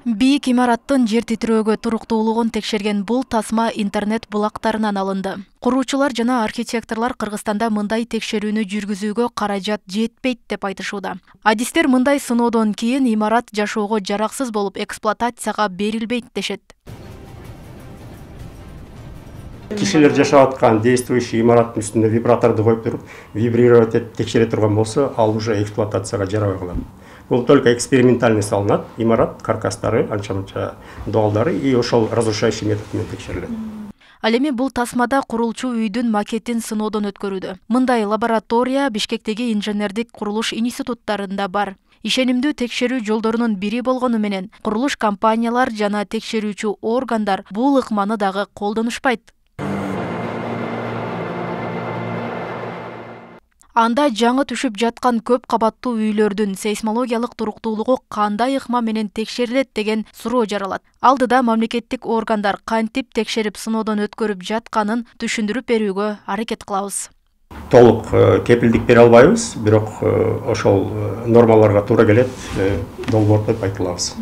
Бийик имараттын жер титирөөгө туруктуулугун текшерген бул тасма интернет булактарынан алынды. Куруучулар жана архитекторлор Кыргызстанда мындай текшерүүнү жүргүзүүгө каражат жетпейт деп айтышууда. Адистер мындай сыноодон кийин имарат жашоого жараксыз болуп эксплуатацияга берилбейт дешет. Кишилер жашап аткан действующий имараттын үстүндө вибраторду коюп туруп, вибрировать этип текшере турган болсо, ал уже эксплуатацияга жарабай калат. Бул только экспериментальный салынат, имарат каркастары, анча-мынча дуалдары и ошол разрушающий метод менен текшерилет. Ал эми бул тасмада курулчу үйдүн макетин сыноодон өткөрүүдө. Мындай лаборатория Бишкектеги инженердик курулуш институттарында бар. Ишенимдүү текшерүү жолдорунун бири болгону менен курулуш компаниялар жана текшерүүчү органдар бул ыкманы дагы колдонушпайт. Анда жаңы түшүп жаткан көп кабаттуу үйлөрдүн сейсмологиялык туруктуулугу кандай ыкма менен текшерилет деген суроо жаралат. Алдыда мамлекеттик органдар кантип текшерип сыноодон өткөрүп жатканын түшүндүрүп берүүгө аракет кылабыз. Толук кепилдик бере албайбыз, бирок ошол нормаларга туура келет, долбоордо айтылабыз.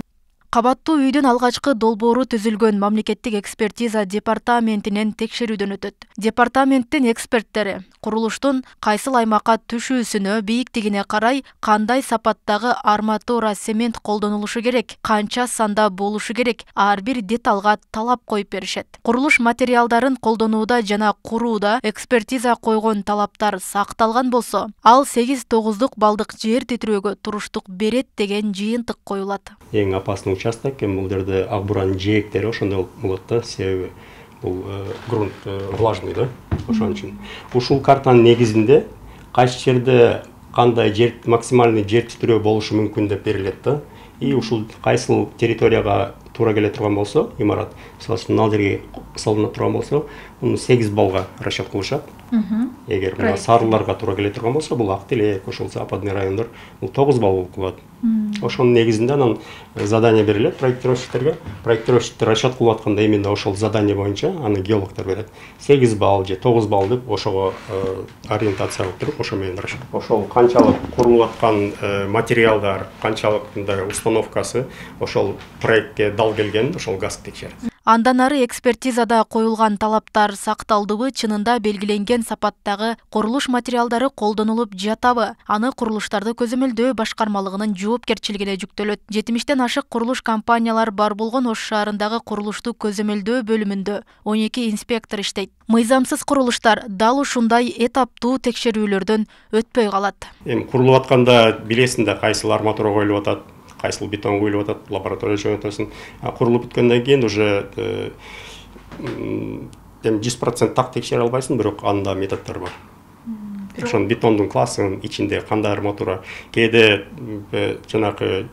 Кабаттуу үйдүн алгачкы долбоору түзүлгөн мамлекеттик экспертиза департаментинен текшерүүдөн өтөт. Департаменттин эксперттери курулуштун кайсыл аймакка түшүүсүнө, бийиктигине карай кандай сапаттагы арматура, цемент колдонулушу керек, канча санда болушу керек, ар бир деталга талап коюп беришет. Курулуш материалдарын колдонууда жана курууда экспертиза койгон талаптар сакталган болсо, ал 8-9 балдык жер титирөөгө туруштук берет деген жыйынтык коюлат. Эң опасный участок бул жерде ак буранын жээктери ошондой болот да, себеби бул грунт влажный да, ошон үчүн. Ушул картанын негизинде кайсы жерде кандай жер максимальный жер титирөө болушу мүмкүн деп берилет да. И ушул кайсыл территорияга туура келе турган болсо, имарат, мисалы ал жерге салына турган болсо, муну 8 балга расчет кылышат. Эгер мына сарыларга туура келе турган болсо, бул Актилек, ошол западный райондор, бул 9 балл болуп калат. Ошонун негизинде анан задание берилет проектировщиктерге. Проектировщиктер расчет кылып атканда именно ошол задание боюнча аны геологтор берет. 8 балл же 9 балл деп ошого ориентация кылып туруп, ошо менен расчет. Ошол канчалык курулуп аткан материалдар, канчалык мындай установкасы ошол проектке дал келген, ошол газ текшерет. Андан ары экспертизада коюлган талаптар сакталдыбы, чынында белгиленген сапаттагы курулуш материалдары колдонулуп жатабы? Аны курулуштарды көзөмөлдөө башкармалыгынын жоопкерчилигине жүктөлөт. 70-тен ашык курулуш компаниялар бар болгон Ош шаарындагы курулушту көзөмөлдөө бөлүмүндө 12 инспектор иштейт. Мыйзамсыз курулуштар дал ушундай этаптуу текшерүүлөрдөн өтпөй калат. Эми курулуп атканда билесиң да кайсыл арматура коюлуп атат, кайсыл бетон коюлуп атат, лаборатория жөнөтөсүң. Курулуп бүткөндөн кийин уже 100% так текшере албайсың, бирок анда методдор бар. Ошон бетондун классын ичинде кандай арматура, кээде жанагы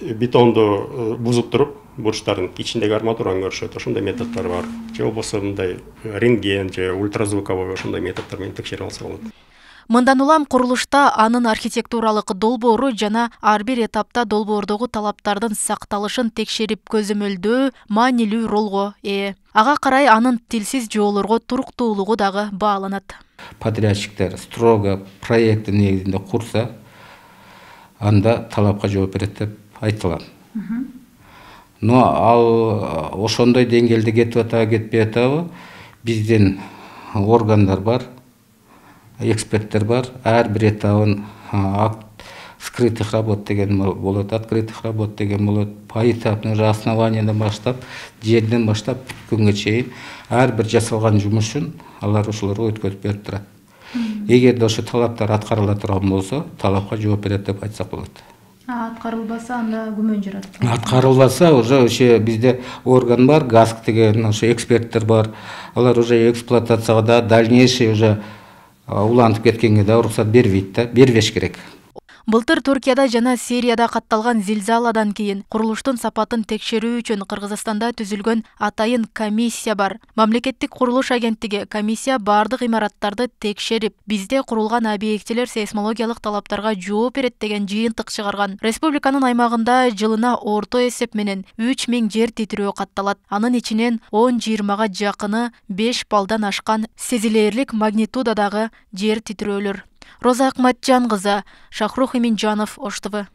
бетонду бузуп туруп, бурчтардын ичиндеги арматураны көрүшөт, ошондой методдор бар. Же болбосо мындай рентген же ультразвуковой ошондой методдор менен текшере алса болот. Мындан улам курулушта анын архитектуралык долбоору жана ар бир этапта долбоордогу талаптардын сакталышын текшерип көзөмөлдөө маанилүү ролго ээ. Ага карай анын тилсиз жоолорго туруктуулугу дагы бааланат. Подрядчиктер строго проекттин негизинде курса, анда талапка жооп берет деп айтылат. Но ал ошондой деңгээлде кетип атабы, кетпей атабы, биздин органдар бар, эксперттер бар, ар бир этабын скрытых работ деген болот, открытых работ деген болот, поэтапный уже основаниядан баштап, жерден баштап бүткөнгө чейин ар бир жасалган жумушун алар ошолорго өткөрүп берип турат. Эгерде ошо талаптар аткарыла турган болсо, талапка жооп берет деп айтсак болот. Аткарылбаса анда күмөн жарат. Аткарылбаса уже бизде орган бар, ГАСК деген ошо эксперттер бар. Алар уже эксплуатацияга да дальнейший уже улантып кеткенге да уруксат бербейт да, бербеш керек. Былтыр Туркияда жана Сирияда катталган зилзаладан кийин курулуштун сапатын текшерүү үчүн Кыргызстанда түзүлгөн атайын комиссия бар. Мамлекеттик курулуш агенттиги комиссия бардык имараттарды текшерип, бизде курулган объектилер сейсмологиялык талаптарга жооп берет деген жыйынтык чыгарган. Республиканын аймагында жылына орто эсеп менен 3000 жер титирөө катталат. Анын ичинен 10-20 жакыны 5 балдан ашкан сезилерлик магнитудадагы жер титирөөлөр. Роза Акматжан кызы, Шахрух Эминжанов, Ош ТВ.